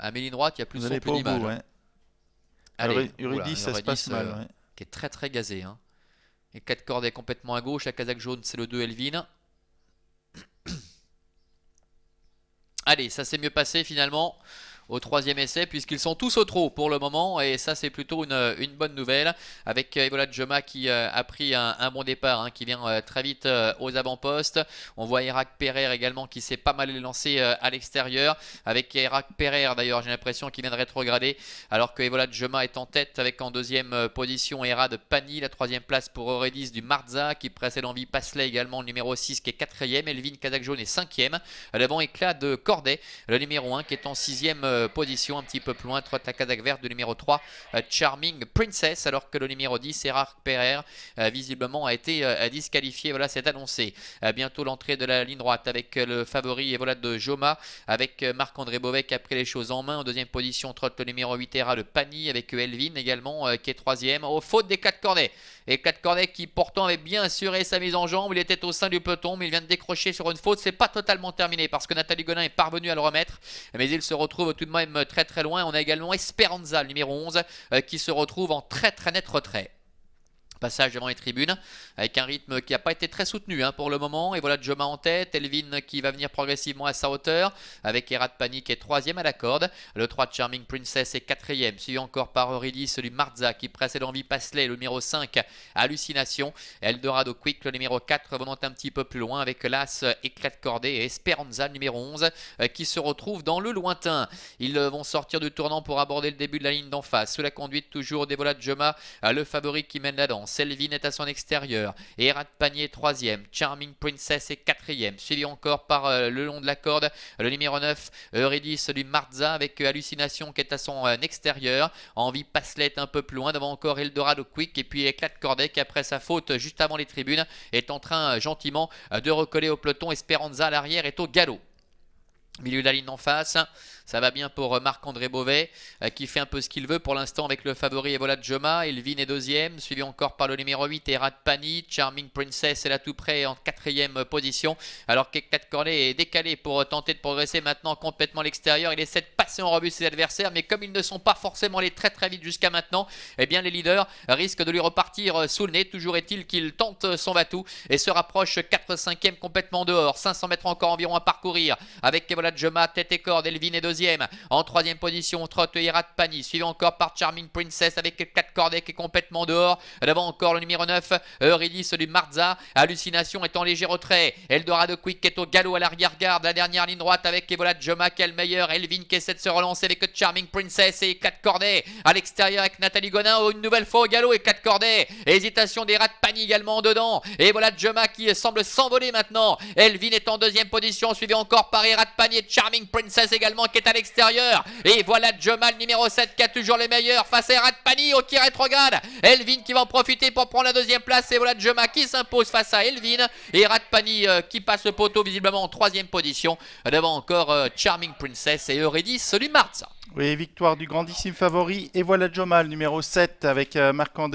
à mes lignes droites, il y a plus Vous de son, n'allez plus pas au d'image. bout, Hein. ouais. Allez, Eurydice, ça se passe mal, ouais. qui est très très gazé. Hein. Et 4 cordes est complètement à gauche. La casaque jaune, c'est le 2 Elvin. Allez, ça s'est mieux passé finalement au troisième essai puisqu'ils sont tous au trot pour le moment et ça c'est plutôt une bonne nouvelle avec Evola Joma qui a pris un bon départ, hein, qui vient très vite aux avant-postes. On voit Irak Pereire également qui s'est pas mal lancé à l'extérieur avec Irak Pereire d'ailleurs, j'ai l'impression qu'il vient de rétrograder alors que Evola Joma est en tête avec en deuxième position Era de Pani, la troisième place pour Eurydice du Marza qui précède Envie Pasley également, le numéro 6 qui est quatrième, Elvin Kazakh Jaune est cinquième, devant Éclat de Corday, le numéro 1 qui est en sixième position, un petit peu plus loin trotte la Kazakh verte du numéro 3 Charming Princess, alors que le numéro 10 Erard Pereire visiblement a été disqualifié. Voilà, c'est annoncé. Bientôt l'entrée de la ligne droite avec le favori Evola de Joma, avec Marc-André Beauvais qui a pris les choses en main. En deuxième position trotte le numéro 8 Era de Pani avec Elvin également qui est troisième, au faute des 4 cornets. Et 4 cornets qui pourtant avait bien assuré sa mise en jambe, il était au sein du peloton mais il vient de décrocher sur une faute. C'est pas totalement terminé parce que Nathalie Gonin est parvenue à le remettre, mais il se retrouve tout de même très très loin. On a également Esperanza, le numéro 11, qui se retrouve en très très net retrait. Passage devant les tribunes avec un rythme qui n'a pas été très soutenu pour le moment. Et voilà Joma en tête, Elvin qui va venir progressivement à sa hauteur avec Erat Pani qui est troisième à la corde. Le 3 Charming Princess est quatrième, suivi encore par Eurydice du Marza qui précède Envie Pasley, le numéro 5 Hallucination. Eldorado Quick, le numéro 4 remonte un petit peu plus loin avec l'As Éclat de Cordée et Esperanza, le numéro 11 qui se retrouve dans le lointain. Ils vont sortir du tournant pour aborder le début de la ligne d'en face sous la conduite toujours d'Evola Joma, le favori qui mène la danse. Elvin est à son extérieur. Et Erat Panier 3e. Charming Princess est 4e. Suivi encore par le long de la corde le numéro 9 Eurydice du Marza avec Hallucination qui est à son extérieur. Envie Passelet un peu plus loin. Devant encore Eldorado Quick. Et puis Éclat de Corday qui après sa faute juste avant les tribunes est en train gentiment de recoller au peloton. Esperanza à l'arrière est au galop. Milieu de la ligne en face, ça va bien pour Marc-André Beauvais qui fait un peu ce qu'il veut pour l'instant avec le favori Evola Joma. Elvin est deuxième, suivi encore par le numéro 8 Erat Pani. Charming Princess est là tout près en quatrième position, alors qu'Éclat de Corday est décalé pour tenter de progresser maintenant complètement à l'extérieur. Il essaie de passer en revue ses adversaires, mais comme ils ne sont pas forcément allés très très vite jusqu'à maintenant, eh bien les leaders risquent de lui repartir sous le nez. Toujours est-il qu'il tente son va-tout et se rapproche 4-5e complètement dehors. 500 mètres encore environ à parcourir avec Evola Joma, tête et corde. Elvin est deuxième. En troisième position, trotte Erat Pani, suivi encore par Charming Princess avec 4 cordes qui est complètement dehors. Devant encore le numéro 9, Eurydice du Marza. Hallucination est en léger retrait. Eldorado Quick est au galop à l'arrière-garde. La dernière ligne droite avec Evola Joma qui est le meilleur. Elvin qui essaie de se relancer avec Charming Princess et 4 cordes à l'extérieur avec Nathalie Gonin. Une nouvelle fois au galop et 4 cordes. Hésitation d'Erat Pani également dedans. Et voilà Joma qui semble s'envoler maintenant. Elvin est en deuxième position, suivi encore par Erat Pani et Charming Princess également qui est à l'extérieur. Et voilà Joma, le numéro 7 qui a toujours les meilleurs face à Erat Pani qui rétrograde. Elvin qui va en profiter pour prendre la deuxième place. Et voilà Joma qui s'impose face à Elvin. Et Erat Pani qui passe le poteau visiblement en troisième position. Devant encore Charming Princess et Eurydice du Marza. Oui, victoire du grandissime favori. Et voilà Joma, le numéro 7 avec Marc-André